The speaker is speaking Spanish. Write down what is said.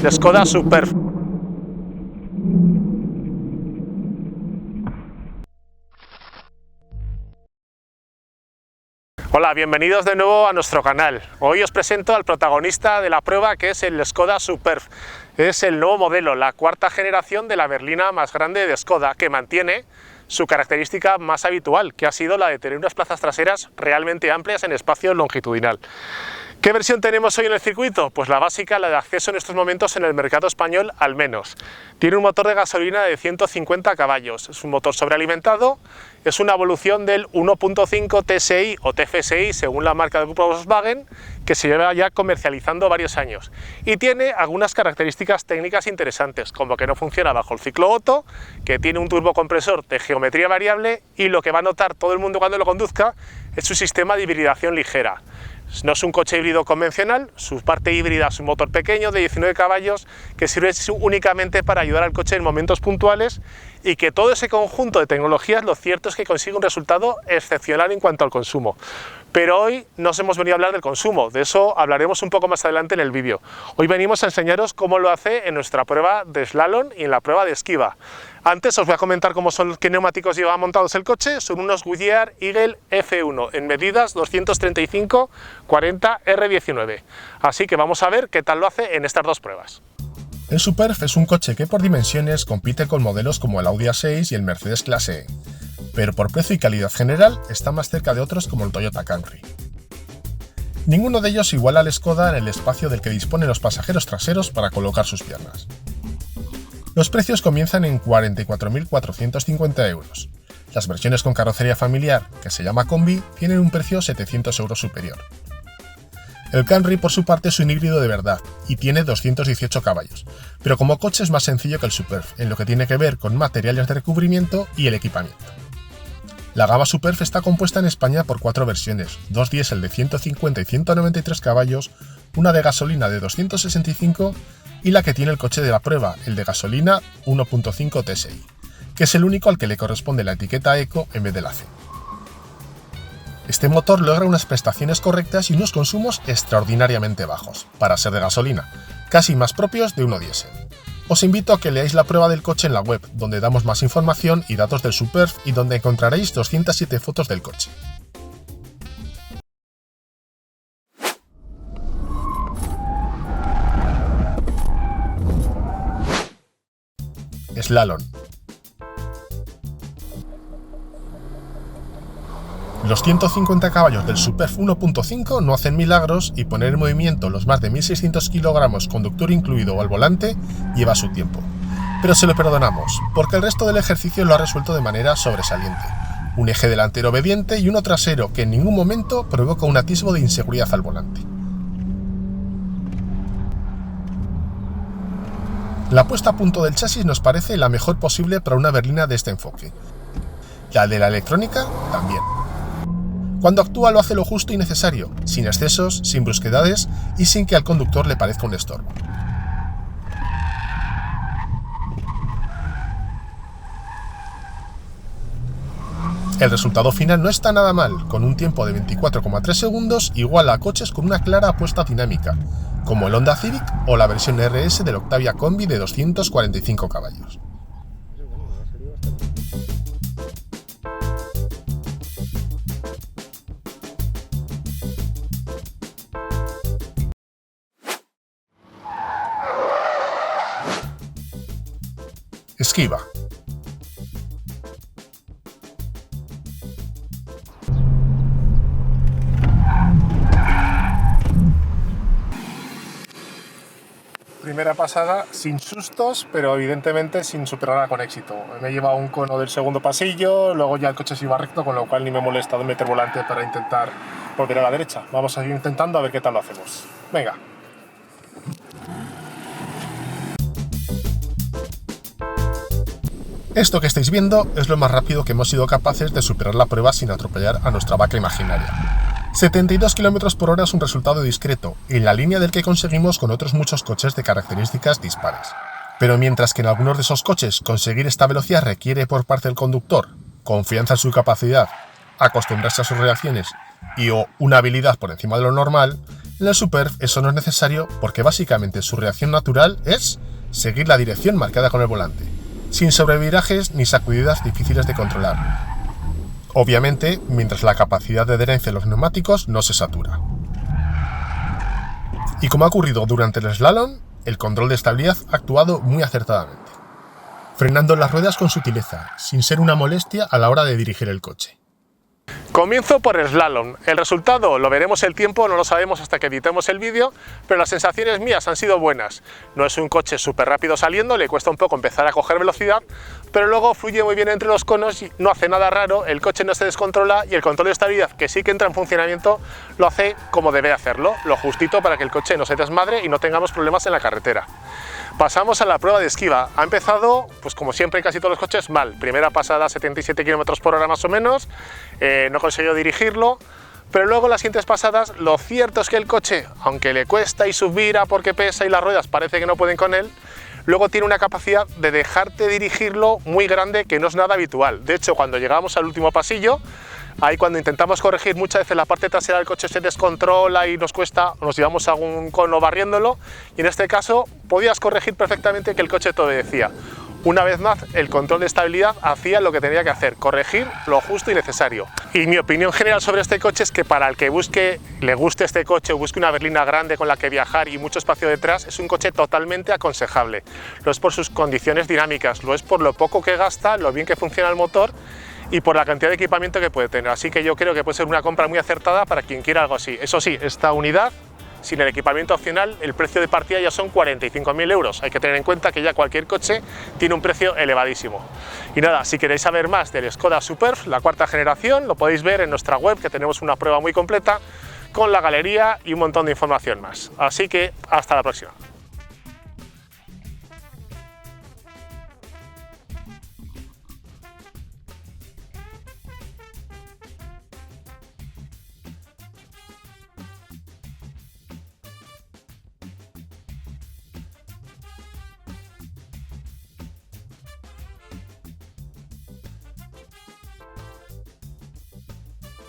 de Škoda Superb. Hola, bienvenidos de nuevo a nuestro canal. Hoy os presento al protagonista de la prueba, que es el Škoda Superb. Es el nuevo modelo, la cuarta generación de la berlina más grande de Škoda, que mantiene su característica más habitual, que ha sido la de tener unas plazas traseras realmente amplias en espacio longitudinal. ¿Qué versión tenemos hoy en el circuito? Pues la básica, la de acceso en estos momentos en el mercado español al menos. Tiene un motor de gasolina de 150 caballos, es un motor sobrealimentado, es una evolución del 1.5 TSI o TFSI según la marca de grupo Volkswagen, que se lleva ya comercializando varios años. Y tiene algunas características técnicas interesantes, como que no funciona bajo el ciclo Otto, que tiene un turbocompresor de geometría variable y lo que va a notar todo el mundo cuando lo conduzca es su sistema de hibridación ligera. No es un coche híbrido convencional, su parte híbrida es un motor pequeño de 19 caballos que sirve únicamente para ayudar al coche en momentos puntuales, y que todo ese conjunto de tecnologías lo cierto es que consigue un resultado excepcional en cuanto al consumo. Pero hoy no os hemos venido a hablar del consumo, de eso hablaremos un poco más adelante en el vídeo. Hoy venimos a enseñaros cómo lo hace en nuestra prueba de slalom y en la prueba de esquiva. Antes os voy a comentar cómo son, qué neumáticos lleva montados el coche. Son unos Goodyear Eagle F1 en medidas 235-40 R19. Así que vamos a ver qué tal lo hace en estas dos pruebas. El Superb es un coche que por dimensiones compite con modelos como el Audi A6 y el Mercedes Clase E, pero por precio y calidad general está más cerca de otros como el Toyota Camry. Ninguno de ellos iguala al Škoda en el espacio del que disponen los pasajeros traseros para colocar sus piernas. Los precios comienzan en 44.450 euros. Las versiones con carrocería familiar, que se llama Combi, tienen un precio 700 euros superior. El Camry, por su parte, es un híbrido de verdad y tiene 218 caballos, pero como coche es más sencillo que el Superb en lo que tiene que ver con materiales de recubrimiento y el equipamiento. La gama Superb está compuesta en España por 4 versiones, 2 diésel de 150 y 193 caballos, una de gasolina de 265 y la que tiene el coche de la prueba, el de gasolina 1.5 TSI, que es el único al que le corresponde la etiqueta Eco en vez de la C. Este motor logra unas prestaciones correctas y unos consumos extraordinariamente bajos, para ser de gasolina, casi más propios de uno diésel. Os invito a que leáis la prueba del coche en la web, donde damos más información y datos del Superb y donde encontraréis 207 fotos del coche. Slalom. Los 150 caballos del Superb 1.5 no hacen milagros y poner en movimiento los más de 1.600 kilogramos conductor incluido al volante lleva su tiempo. Pero se lo perdonamos, porque el resto del ejercicio lo ha resuelto de manera sobresaliente. Un eje delantero obediente y uno trasero que en ningún momento provoca un atisbo de inseguridad al volante. La puesta a punto del chasis nos parece la mejor posible para una berlina de este enfoque. La de la electrónica también. Cuando actúa lo hace lo justo y necesario, sin excesos, sin brusquedades y sin que al conductor le parezca un estorbo. El resultado final no está nada mal, con un tiempo de 24,3 segundos igual a coches con una clara apuesta dinámica, como el Honda Civic o la versión RS del Octavia Combi de 245 caballos. Esquiva. Primera pasada sin sustos, pero evidentemente sin superarla con éxito. Me he llevado un cono del segundo pasillo, luego ya el coche se iba recto, con lo cual ni me he molestado en meter volante para intentar volver a la derecha. Vamos a ir intentando a ver qué tal lo hacemos. Venga. Esto que estáis viendo es lo más rápido que hemos sido capaces de superar la prueba sin atropellar a nuestra vaca imaginaria. 72 km por hora es un resultado discreto, en la línea del que conseguimos con otros muchos coches de características dispares. Pero mientras que en algunos de esos coches conseguir esta velocidad requiere por parte del conductor confianza en su capacidad, acostumbrarse a sus reacciones y o una habilidad por encima de lo normal, En el Superb eso no es necesario porque básicamente su reacción natural es seguir la dirección marcada con el volante, sin sobrevirajes ni sacudidas difíciles de controlar. Obviamente, mientras la capacidad de adherencia de los neumáticos no se satura. Y como ha ocurrido durante el slalom, el control de estabilidad ha actuado muy acertadamente, frenando las ruedas con sutileza, sin ser una molestia a la hora de dirigir el coche. Comienzo por el slalom. El resultado lo veremos el tiempo, no lo sabemos hasta que editemos el vídeo, pero las sensaciones mías han sido buenas. No es un coche súper rápido saliendo, le cuesta un poco empezar a coger velocidad, pero luego fluye muy bien entre los conos y no hace nada raro, el coche no se descontrola y el control de estabilidad, que sí que entra en funcionamiento, lo hace como debe hacerlo, lo justito para que el coche no se desmadre y no tengamos problemas en la carretera. Pasamos a la prueba de esquiva. Ha empezado, pues como siempre, casi todos los coches mal. Primera pasada 77 km por hora más o menos, no consiguió dirigirlo, pero luego las siguientes pasadas, lo cierto es que el coche, aunque le cuesta y subvira porque pesa y las ruedas parece que no pueden con él, luego tiene una capacidad de dejarte dirigirlo muy grande que no es nada habitual. De hecho, cuando llegamos al último pasillo, ahí cuando intentamos corregir, muchas veces la parte trasera del coche se descontrola y nos cuesta, nos llevamos a algún cono barriéndolo, y en este caso podías corregir perfectamente que el coche te obedecía. Una vez más, el control de estabilidad hacía lo que tenía que hacer, corregir lo justo y necesario. Y mi opinión general sobre este coche es que para el que le guste este coche o busque una berlina grande con la que viajar y mucho espacio detrás, es un coche totalmente aconsejable. Lo es por sus condiciones dinámicas, lo es por lo poco que gasta, lo bien que funciona el motor y por la cantidad de equipamiento que puede tener. Así que yo creo que puede ser una compra muy acertada para quien quiera algo así. Eso sí, esta unidad, sin el equipamiento opcional, el precio de partida ya son 45.000 euros. Hay que tener en cuenta que ya cualquier coche tiene un precio elevadísimo. Y nada, si queréis saber más del Skoda Superb, la cuarta generación, lo podéis ver en nuestra web, que tenemos una prueba muy completa con la galería y un montón de información más. Así que hasta la próxima.